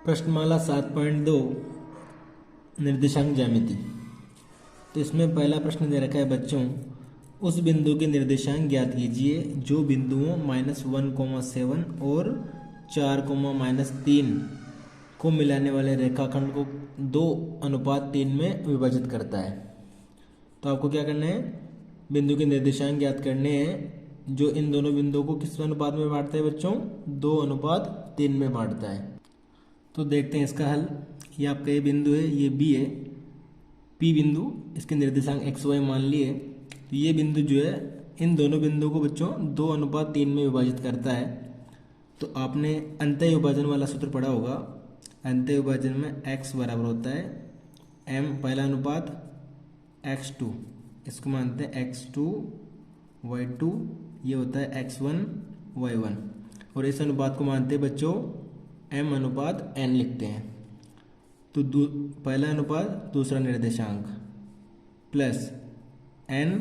प्रश्नमाला 7.2 निर्देशांक ज्यामिति। तो इसमें पहला प्रश्न दे रखा है बच्चों, उस बिंदु के निर्देशांक ज्ञात कीजिए जो बिंदुओं -1,7 और 4,-3 को मिलाने वाले रेखाखंड को 2:3 में विभाजित करता है। तो आपको क्या करना है, बिंदु के निर्देशांक ज्ञात करने हैं जो इन दोनों बिंदुओं को किस अनुपात में बांटता है बच्चों, 2:3 में बांटता है। तो देखते हैं इसका हल। ये आपका ये बिंदु है, ये बी है, पी बिंदु, इसके निर्देशांक एक्स वाई मान लिए। तो ये बिंदु जो है इन दोनों बिंदुओं को बच्चों 2:3 में विभाजित करता है। तो आपने अंतः विभाजन वाला सूत्र पढ़ा होगा। अंतः विभाजन में x बराबर होता है m पहला अनुपात x2, इसको मानते हैं x2 y2, ये होता है x1 y1, और इस अनुपात को मानते हैं बच्चों m/n लिखते हैं। तो पहला अनुपात दूसरा निर्देशांक प्लस n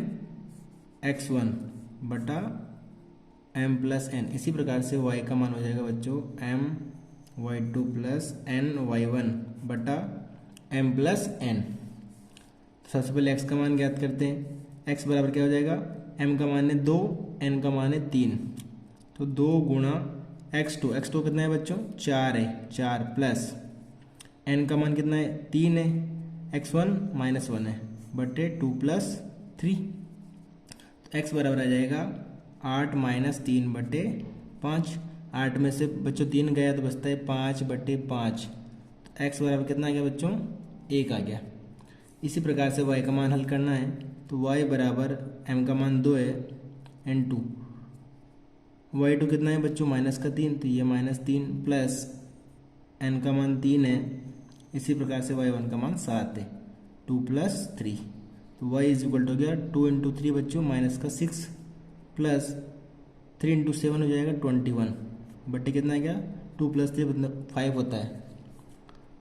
x1 बटा m+n। इसी प्रकार से y का मान हो जाएगा बच्चों m y2 plus n y1 बटा m+n। सबसे पहले x का मान ज्ञात करते हैं। x बराबर क्या हो जाएगा, m का मान है 2, n का मान है 3, तो 2 गुणा x2 कितना है बच्चों, 4 है, 4 प्लस n का मान कितना है, 3 है, x1 -1 है बटे 2 + 3। तो x बराबर आ जाएगा 8 - 3 बटे 5। 8 में से बच्चों 3 गया तो बचता है 5 बटे 5। तो x बराबर कितना आ गया बच्चों, 1 आ गया। इसी प्रकार से y का मान हल करना है। तो y बराबर m का मान 2 है n2, y2 कितना है बच्चों, -3, तो ये -3 प्लस n का मान 3 है। इसी प्रकार से y1 का मान 7 है, 2 + 3। तो y इक्वल हो गया 2 × 3 बच्चों -6 प्लस 3 × 7 हो जाएगा 21 बटे कितना आ गया, 2 + 3 मतलब 5 होता है।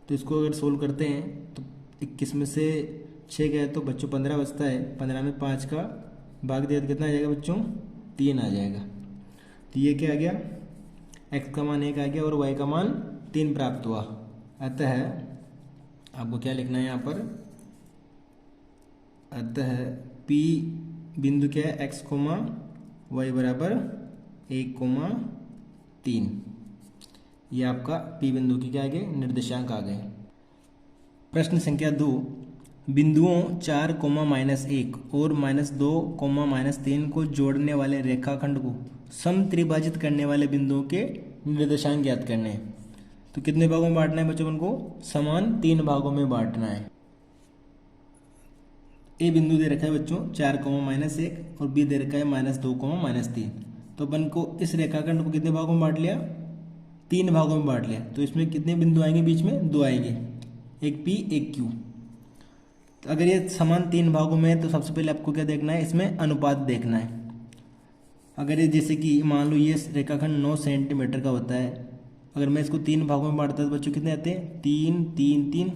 तो इसको अगर सोल्व करते हैं तो 21 में से 6 गए तो बच्चों 15 बचता है। 15 में 5 का भाग दिया तो कितना आ जाएगा बच्चों, 3 आ जाएगा। तो ये क्या आ गया, x का मान 1 आ गया और y का मान 3 प्राप्त हुआ। अतः आपको क्या लिखना है यहाँ पर, अतः P बिंदु क्या है, x, y बराबर 1,3। ये आपका P बिंदु की क्या आ गए, निर्देशांक आ गए। प्रश्न संख्या 2, बिंदुओं 4, -1 और -2, -3 को जोड़ने वाले रेखाखंड को समत्रिभाजित करने वाले बिंदुओं के निर्देशांक ज्ञात करने हैं। तो कितने भागों में बांटना है बच्चों, उनको समान 3 भागों में बांटना है। ए बिंदु दे रखा है बच्चों 4, -1 और बी दे रखा है -2, -3। तो अपन को इस रेखाखंड को कितने भागों में बांट लिया, 3 भागों में बांट लिया। तो इसमें कितने बिंदु आएंगे, बीच में 2 आएंगे, एक P एक Q। तो अगर ये समान 3 भागों में है तो सबसे पहले आपको क्या देखना है, इसमें अनुपात देखना है। अगर ये जैसे कि मान लो ये रेखाखंड 9 सेंटीमीटर का होता है, अगर मैं इसको 3 भागों में बांटता तो बच्चों कितने आते हैं, 3, 3, 3,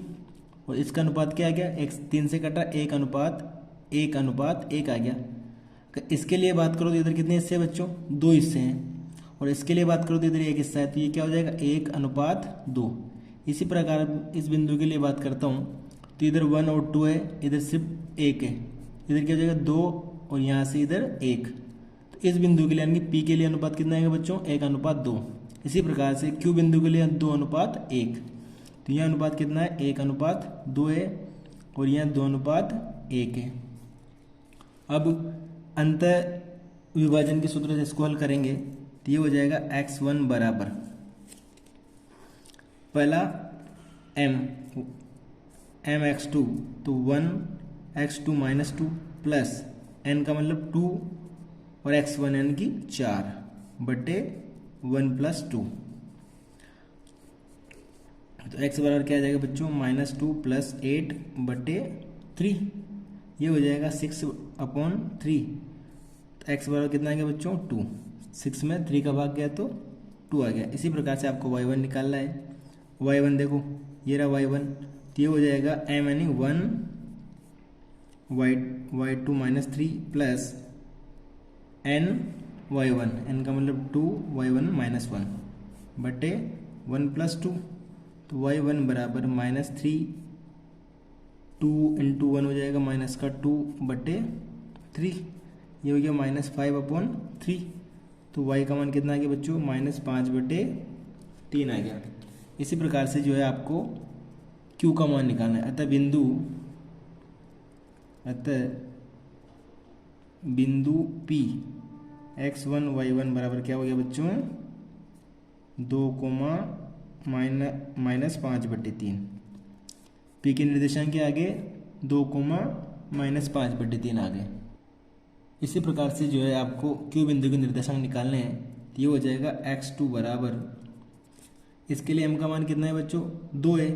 और इसका अनुपात क्या आ गया, 3 से कटा 1:1 आ गया। इसके लिए बात करो तो इधर कितने हिस्से हैं बच्चों, 2 हिस्से हैं, और इसके लिए बात करो तो इधर 1 हिस्सा है, तो ये क्या हो जाएगा, 1:2। इसी प्रकार इस बिंदु के लिए बात करता हूँ तो इधर 1 और 2 है, इधर सिर्फ 1 है, इधर क्या हो जाएगा 2 और यहाँ से इधर 1। तो इस बिंदु के लिए यानी P के लिए अनुपात कितना आएगा बच्चों, 1:2। इसी प्रकार से Q बिंदु के लिए 2:1। तो यह अनुपात कितना है, 1:2 है, और यहाँ 2:1 है। अब अंतः विभाजन के सूत्र से इसको हल करेंगे तो ये हो जाएगा x1 बराबर पहला m x2, तो 1 x2 -2 प्लस n का मतलब 2 और x1 यानी कि 4 बटे 1 + 2। तो x बराबर क्या आ जाएगा बच्चों, -2 + 8 बटे 3, ये हो जाएगा 6/3। तो x बराबर कितना आ गया बच्चों, 2। 6 में 3 का भाग गया तो 2 आ गया। इसी प्रकार से आपको y1 निकालना है। y1 देखो, ये रहा y1, तो ये हो जाएगा m यानी 1 y2 -3 plus n y1, n का मतलब 2 y1 -1 बटे 1 + 2। तो y1 बराबर -3, 2 × 1 हो जाएगा -2/3, ये हो गया -5/3। तो y का मान कितना आ गया बच्चों, -5/3 आ गया। इसी प्रकार से जो है आपको q का मान निकालना है। अतः बिंदु P x1 y1 बराबर क्या हो गया बच्चों, 2, -5/3। P के निर्देशांक के आगे 2, -5/3 आ गए। इसी प्रकार से जो है आपको Q बिंदु के निर्देशांक निकालने हैं। तो ये हो जाएगा x2 बराबर, इसके लिए m का मान कितना है बच्चों, 2 है,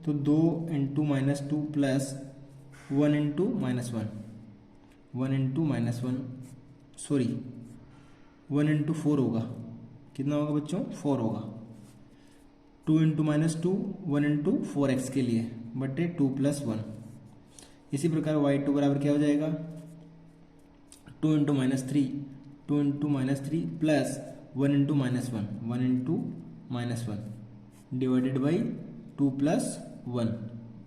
तो 2 × -2 प्लस 1 × -4 होगा। कितना होगा बच्चों, 4 होगा। 2 × -2 1 × 4x के लिए बटे 2 + 1। इसी प्रकार y2 बराबर क्या हो जाएगा, 2 × -3 प्लस 1 × -1 डिवाइडेड बाई 2 + 1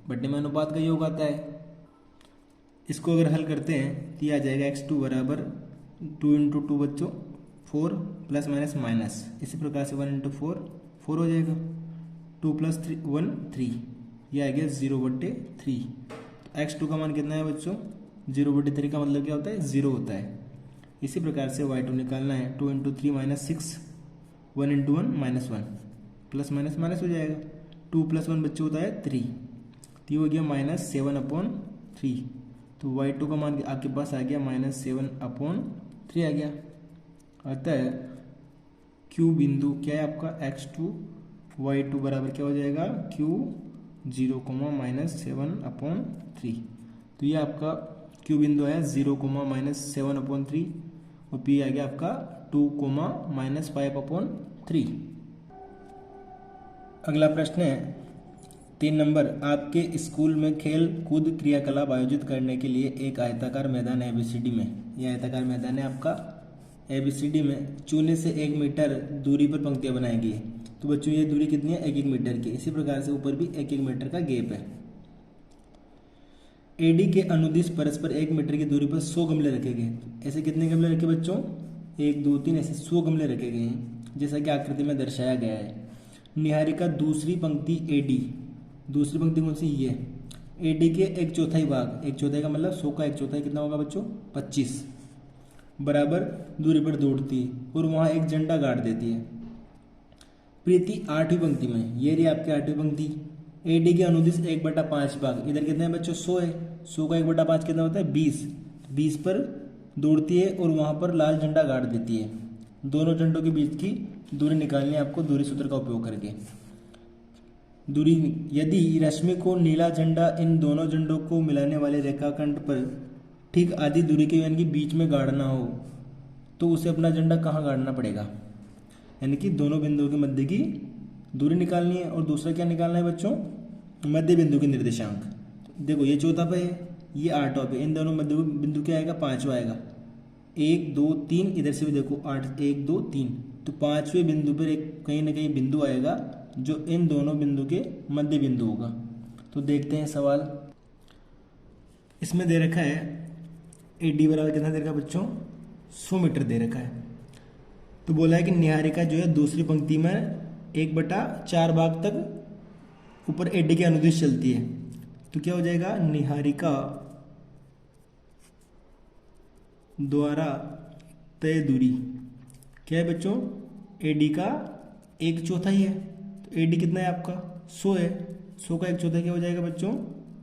बटे में अनुपात का योग आता है। इसको अगर हल करते हैं तो ये आ जाएगा x2 बराबर 2 × 2 बच्चों 4 ± इसी प्रकार से 1 × 4 4 हो जाएगा, 2 + 1 3, ये आ गया 0/3। x2 का मान कितना है बच्चों, 0/3 का मतलब क्या होता है, 0 होता है। इसी प्रकार से y2 निकालना है, 2 × 3 - 6, 1 × 1 -1, प्लस माइनस हो जाएगा, 2 + 1 बच्चों होता है 3, तो ये हो गया -7/3। तो y2 का मान आपके पास आ गया -7/3 आ गया। अतः Q बिंदु क्या है आपका, x2 y2 बराबर क्या हो जाएगा, Q 0, -7/3। तो ये आपका Q बिंदु आया 0, -7/3 और P आ गया आपका 2, -5/3। अगला प्रश्न है 3 नंबर, आपके स्कूल में खेल कूद क्रियाकलाप आयोजित करने के लिए एक आयताकार मैदान ABCD में, यह आयताकार मैदान है आपका ABCD में, चूने से 1 मीटर दूरी पर पंक्तियां बनाई गई है। तो बच्चों ये दूरी कितनी है, 1-1 मीटर की। इसी प्रकार से ऊपर भी 1-1 मीटर का गैप है। AD के अनुदिश परस्पर 1 मीटर की दूरी पर 100 गमले रखे गए। ऐसे कितने गमले रखे बच्चों, 1, 2, 3 ऐसे 100 गमले रखे गए हैं, जैसा कि आकृति में दर्शाया गया है। निहारिका दूसरी पंक्ति AD, दूसरी पंक्ति कौन सी, ये AD के 1/4 भाग, 1/4 का मतलब 100 का 1/4 कितना होगा बच्चों, 25 बराबर दूरी पर दौड़ती है और वहां एक झंडा गाड़ देती है। प्रीति 8वीं पंक्ति में, ये रही आपकी 8वीं पंक्ति, AD के अनुदिश 1/5 भाग, इधर कितने हैं बच्चों, 100 है, 100 का 1/5 कितना होता है, 20 पर दौड़ती है और वहां पर लाल झंडा गाड़ देती है। दोनों झंडों के बीच की दूरी निकालनी है आपको दूरी सूत्र का उपयोग करके। दूरी, यदि रश्मि को नीला झंडा इन दोनों झंडों को मिलाने वाले रेखाखंड पर ठीक आधी दूरी के यानी कि बीच में गाड़ना हो, तो उसे अपना झंडा कहाँ गाड़ना पड़ेगा, यानी कि दोनों बिंदुओं के मध्य की दूरी निकालनी है। और दूसरा क्या निकालना है बच्चों, मध्य बिंदु के निर्देशांक। देखो ये चौथा पे है, ये 8वां पे, इन दोनों मध्य बिंदु क्या आएगा, 5वां आएगा, 1, 2, 3, इधर से भी देखो 8, 1, 2, 3, तो 5वें बिंदु पर एक कहीं ना कहीं बिंदु आएगा जो इन दोनों बिंदु के मध्य बिंदु होगा। तो देखते हैं सवाल, इसमें दे रखा है AD बराबर कितना दे रखा है बच्चों, 100 मीटर दे रखा है। तो बोला है कि निहारिका जो है दूसरी पंक्ति में 1/4 भाग तक ऊपर AD के अनुदिश चलती है। तो क्या हो जाएगा, निहारिका द्वारा तय दूरी क्या है बच्चों, AD का 1/4 ही है। तो AD कितना है आपका, 100 है, 100 का 1/4 क्या हो जाएगा बच्चों,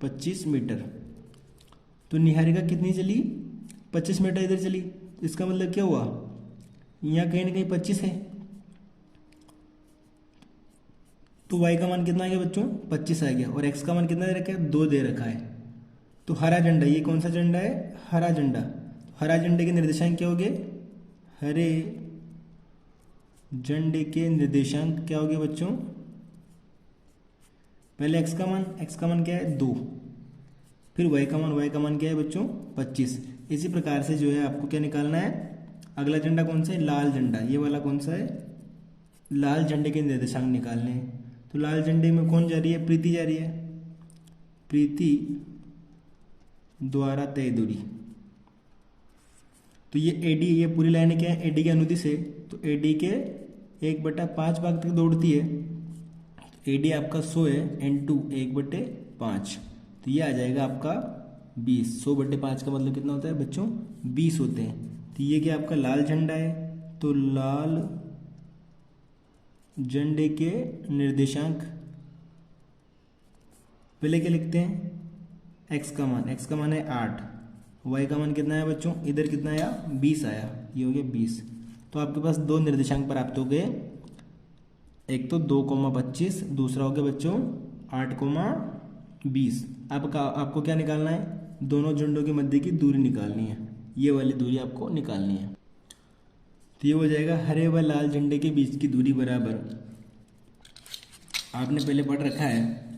25 मीटर। तो निहारिका कितनी चली, 25 मीटर इधर चली, तो इसका मतलब क्या हुआ, यहाँ कहीं ना कहीं 25 है। तो y का मान कितना आ गया बच्चों, 25 आ गया, और x का मान कितना दे रखा है, 2 दे रखा है। तो हरा झंडा, ये कौन सा झंडा है, हरा झंडा, हरा झंडे के निर्देशांक क्या हो गए, हरे झंडे के निर्देशांक क्या हो गए बच्चों, पहले x का मान क्या है, 2, फिर y का मान क्या है बच्चों, 25। इसी प्रकार से जो है आपको क्या निकालना है, अगला झंडा कौन सा है, लाल झंडा, ये वाला कौन सा है, लाल झंडे के निर्देशांक निकालने हैं। तो लाल झंडे में कौन जा रही है? प्रीति जा रही है। प्रीति द्वारा तय दूरी। तो ये एडी, ये पूरी लाइन क्या है? एडी के अनुदिश है, तो एडी के 1/5 भाग तक दौड़ती है। एडी आपका 100 है, N2 1/5, तो ये आ जाएगा आपका 20। 100/5 का मतलब कितना होता है बच्चों? 20 होते हैं। तो ये क्या आपका लाल झंडा है, तो लाल झंडे के निर्देशांक पहले क्या लिखते हैं? x का मान है 8, y का मान कितना है बच्चों? इधर कितना आया? 20 आया, ये हो गया 20। तो आपके पास दो निर्देशांक प्राप्त हो गए, एक तो 2,25, दूसरा हो गया बच्चों 8,20। आपको क्या निकालना है? दोनों झंडों के मध्य की दूरी निकालनी है, ये वाली दूरी आपको निकालनी है। तो ये हो जाएगा हरे व लाल झंडे के बीच की दूरी बराबर, आपने पहले पढ़ रखा है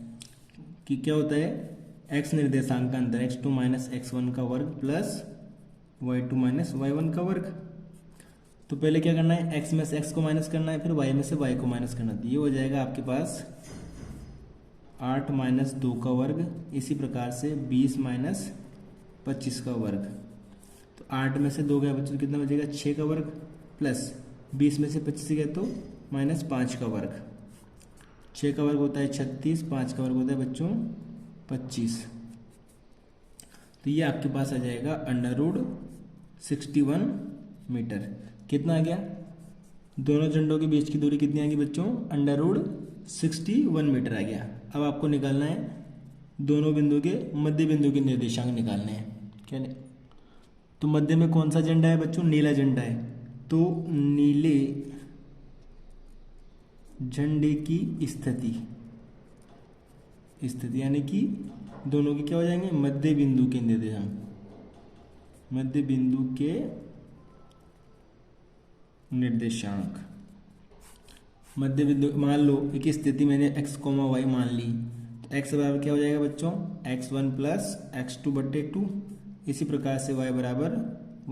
कि क्या होता है? x निर्देशांक का अंतर x2 माइनस x1 का वर्ग प्लस y2 माइनस y1 का वर्ग। तो पहले क्या करना है? x में से x को माइनस करना है, फिर y में से y को माइनस करना है। ये हो जाएगा आपके पास 8 माइनस 2 का वर्ग, इसी प्रकार से 20 माइनस 25 का वर्ग। तो 8 में से 2 गया बच्चों, कितना बचेगा? 6 का वर्ग, प्लस 20 में से 25 गया तो माइनस 5 का वर्ग। 6 का वर्ग होता है 36, 5 का वर्ग होता है बच्चों 25। तो ये आपके पास आ जाएगा √61 मीटर। कितना आ गया? दोनों झंडों के बीच की दूरी कितनी आ गई बच्चों? √61 मीटर आ गया। अब आपको निकालना है दोनों बिंदु के मध्य बिंदु के निर्देशांक निकालने हैं। क्या नहीं? तो मध्य में कौन सा झंडा है बच्चों? नीला झंडा है, तो नीले झंडे की स्थिति यानी कि दोनों के क्या हो जाएंगे? मध्य बिंदु के निर्देशांक। मध्य बिंदु के निर्देशांक, मध्य बिंदु मान लो एक स्थिति मैंने x, y मान ली, तो x बराबर क्या हो जाएगा बच्चों? x1 plus x2/2। इसी प्रकार से y बराबर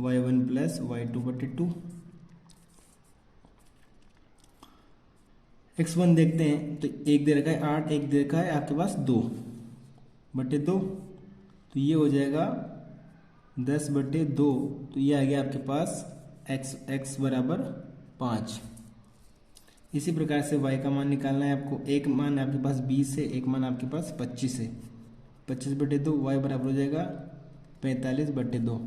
y1 प्लस y2/2। x1 देखते हैं, तो एक दे रखा है 8, एक दे रखा है आपके पास 2/2, तो ये हो जाएगा 10/2। तो ये आ गया आपके पास x बराबर 5। इसी प्रकार से y का मान निकालना है आपको। एक मान आपके पास 20 है, एक मान आपके पास 25 है। 25/2 y बराबर हो जाएगा 45/2।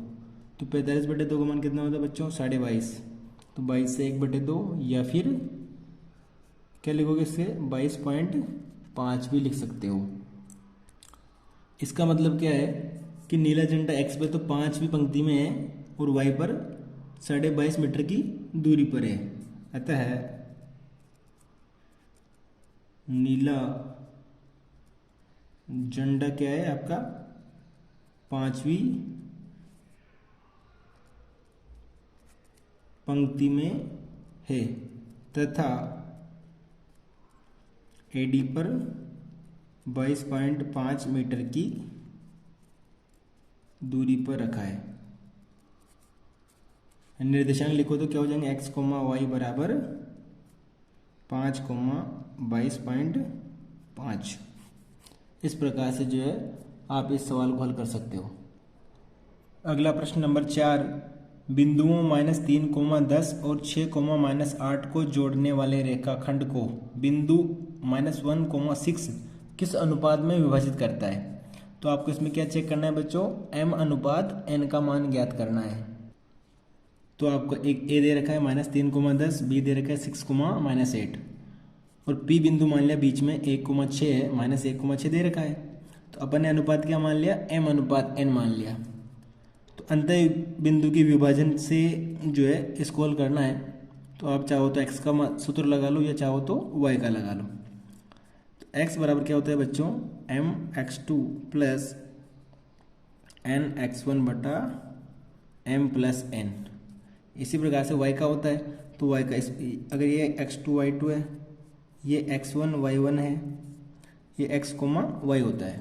तो 45/2 का मान कितना होता है बच्चों? 22.5। तो 22 से 1/2, या फिर क्या लिखोगे इससे? 22.5 भी लिख सकते हो। इसका मतलब क्या है कि नीला झंडा x पे तो 5वीं पंक्ति में है और y पर 22.5 मीटर की दूरी पर है। अतः नीला झंडा क्या है आपका? 5वीं पंक्ति में है तथा एडी पर 22.5 मीटर की दूरी पर रखा है। निर्देशांक लिखो तो क्या हो जाएंगे? x, y बराबर 5,22.5। इस प्रकार से जो है आप इस सवाल को हल कर सकते हो। अगला प्रश्न नंबर 4, बिंदुओं -3, 10 और 6, -8 को जोड़ने वाले रेखाखंड को बिंदु -1, 6 किस अनुपात में विभाजित करता है? तो आपको इसमें क्या चेक करना है बच्चों? m/n का मान ज्ञात करना है। तो आपको एक ए दे रखा है -3, 10, बी दे रखा है 6, -8 और पी बिंदु मान लिया बीच में 1, 6 है, -1, 6 दे रखा है। तो अपन ने अनुपात क्या मान लिया? m/n मान लिया। तो अंतः बिंदु की विभाजन से जो है इसको हल करना है। तो आप चाहो तो x का सूत्र लगा लो या चाहो तो y का लगा लो। तो x बराबर क्या होता है बच्चों? mx2 plus nx1/m+n। इसी प्रकार से y का होता है, तो y का अगर ये x2 y2 है, ये x1 y1 है, ये x, y होता है।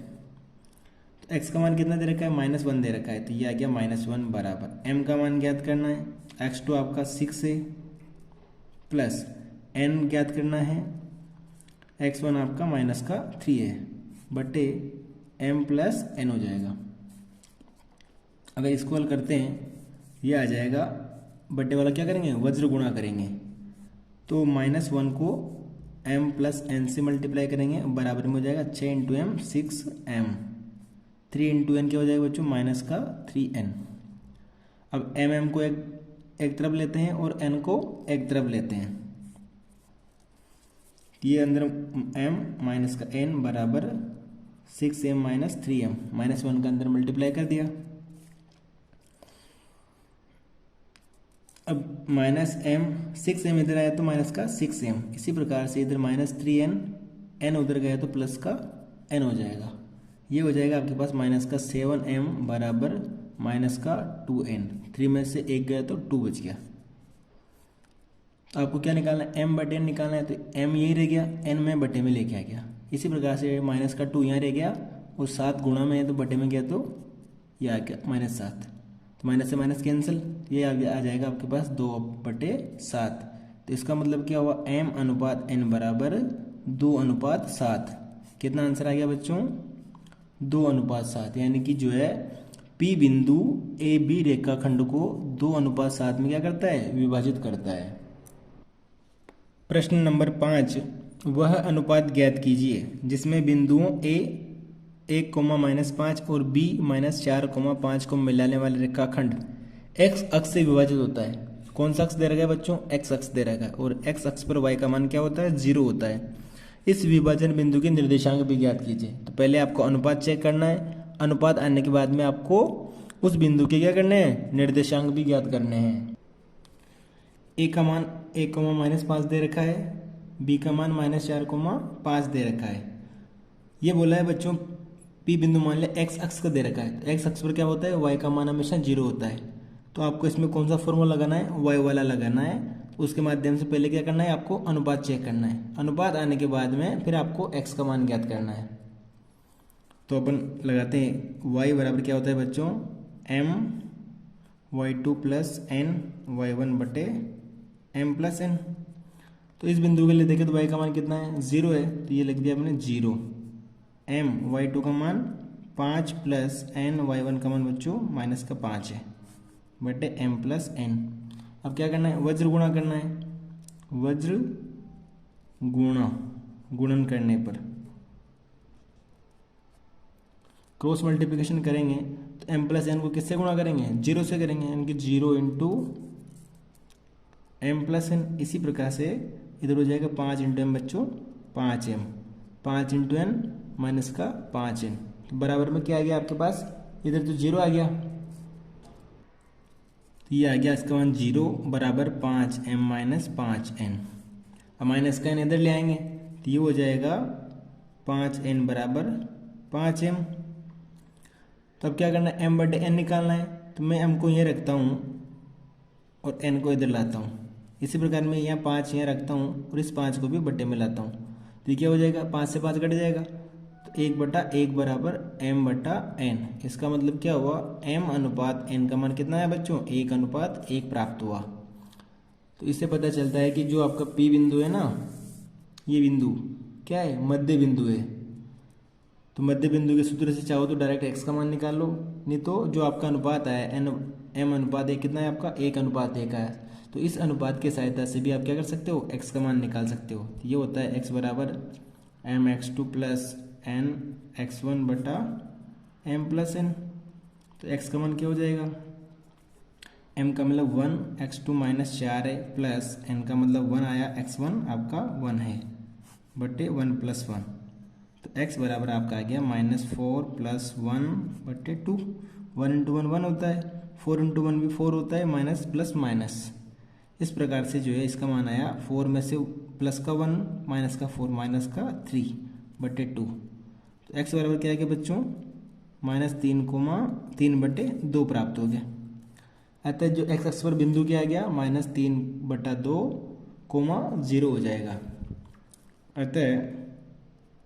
तो x का मान कितना दे रखा है? -1 दे रखा है, तो ये आ गया -1 बराबर m का मान ज्ञात करना है। x2 आपका 6 है प्लस n ज्ञात करना है x1 आपका माइनस का 3 है बटे m प्लस n हो जाएगा। अगर इसको हल करते हैं ये आ जाएगा, बटे वाला क्या करेंगे, वज्र गुणा करेंगे, तो -1 को m प्लस n से मल्टीप्लाई करेंगे, बराबर में हो जाएगा 6 into M 6m, 3 into N क्या हो जाएगा बच्चों, माइनस का 3n। अब m को एक तरफ लेते हैं और n को एक तरफ लेते हैं, ये अंदर m माइनस का n बराबर 6m माइनस 3m, -1 का अंदर मल्टीप्लाई कर दिया। अब -m 6m इधर आया तो माइनस का 6m, इसी प्रकार से इधर -3n, n उधर गया तो प्लस का n हो जाएगा। ये हो जाएगा आपके पास माइनस का 7m बराबर माइनस का 2n, 3 में से 1 गया तो 2 बच गया। आपको क्या निकालना है, m बटे n निकालना है, तो m यही रह गया, n में बटे में लेके आ गया। इसी प्रकार से माइनस का 2 यहाँ रह गया और 7 गुणा में है तो बटे में गया तो ये आ गया -7, तो माइनस से माइनस कैंसिल, ये आ जाएगा आपके पास 2/7। तो इसका मतलब क्या हुआ, m अनुपात n बराबर 2:7। कितना आंसर आ गया बच्चों, 2:7, यानी कि जो है P बिंदु AB रेखाखंड को 2:7 में क्या करता है, विभाजित करता है। प्रश्न नंबर 5, वह अनुपात ज्ञात कीजिए जिसमें बिंदुओं A 1,-5 और B -4,5 को मिलाने वाले रेखाखंड x अक्ष से विभाजित होता है। कौन सा अक्ष दे रखा है बच्चों, x अक्ष दे रखा है, और x अक्ष पर y का मान क्या होता है, 0 होता है। इस विभाजन बिंदु के निर्देशांक भी ज्ञात कीजिए। तो पहले आपको अनुपात चेक करना है, अनुपात आने के बाद में आपको उस बिंदु के क्या करने हैं, निर्देशांक भी ज्ञात करने हैं। A का मान 1,-5 दे रखा है, B का मान -4,5 दे रखा है। ये बोला है बच्चों P बिंदु मान लिया x अक्ष का दे रखा है, तो x अक्ष पर क्या होता है, y का मान हमेशा 0 होता है। तो आपको इसमें कौन सा फॉर्मूला लगाना है, y वाला लगाना है। उसके माध्यम से पहले क्या करना है, आपको अनुपात चेक करना है, अनुपात आने के बाद में फिर आपको x का मान ज्ञात करना है। तो अपन लगाते हैं, y बराबर क्या होता है बच्चों, m y2 plus n y1 बटे m प्लस n। तो इस बिंदु के लिए देखें तो y का मान कितना है, 0 है, तो ये लिख दिया हमने 0। m y2 का मान 5 प्लस n y1 का मान बच्चों -5 है बटे m प्लस n। अब क्या करना है, वज्र गुणा करना है, वज्र गुणन करने पर क्रॉस मल्टीप्लिकेशन करेंगे तो m प्लस n को किससे गुणा करेंगे, 0 से करेंगे, यानी कि 0 इंटू m प्लस n। इसी प्रकार से इधर हो जाएगा 5 इंटू एम बच्चों 5m, 5 इंटू n माइनस का 5n, तो बराबर में क्या आ गया आपके पास, इधर तो 0 आ गया, तो ये आ गया इसका मान 0 बराबर 5m माइनस 5n। अब माइनस का n इधर ले आएंगे तो ये हो जाएगा 5n बराबर 5m। तो अब क्या करना है, m बटे n निकालना है, तो मैं m को ये रखता हूँ और n को इधर लाता हूँ। इसी प्रकार मैं यहाँ 5 यहाँ रखता हूँ और इस 5 को भी बटे में लाता हूँ, तो ये क्या हो जाएगा, 5 से 5 कट जाएगा, तो 1/1 बराबर m बटा n। इसका मतलब क्या हुआ, m अनुपात n का मान कितना है बच्चों, 1:1 प्राप्त हुआ। तो इससे पता चलता है कि जो आपका P बिंदु है ना, ये बिंदु क्या है, मध्य बिंदु है। तो मध्य बिंदु के सूत्र से चाहो तो डायरेक्ट x का मान निकाल लो, नहीं तो जो आपका अनुपात आया m अनुपात 1 कितना है आपका, 1:1 है। तो इस अनुपात की सहायता से भी आप क्या कर सकते हो, x का मान निकाल सकते हो। तो ये होता है x बराबर mx2 प्लस n x1 बटा m प्लस n। तो x का मान क्या हो जाएगा, m का मतलब 1, x2 माइनस 4 है, प्लस n का मतलब 1 आया, x1 आपका 1 है बटे 1 प्लस 1। तो x बराबर आपका आ गया -4 प्लस 1 बटे 2। 1 इंटू 1 1 होता है, 4 इंटू 1 भी 4 होता है, माइनस प्लस माइनस। इस प्रकार से जो है इसका मान आया 4 में से प्लस का 1 माइनस का 4 माइनस का 3 बटे 2। तो x बराबर क्या है कि बच्चों -3 बटे 2 प्राप्त हो गया। अतः जो x अक्ष पर बिंदु क्या आ गया, -3/2, 0 हो जाएगा। अतः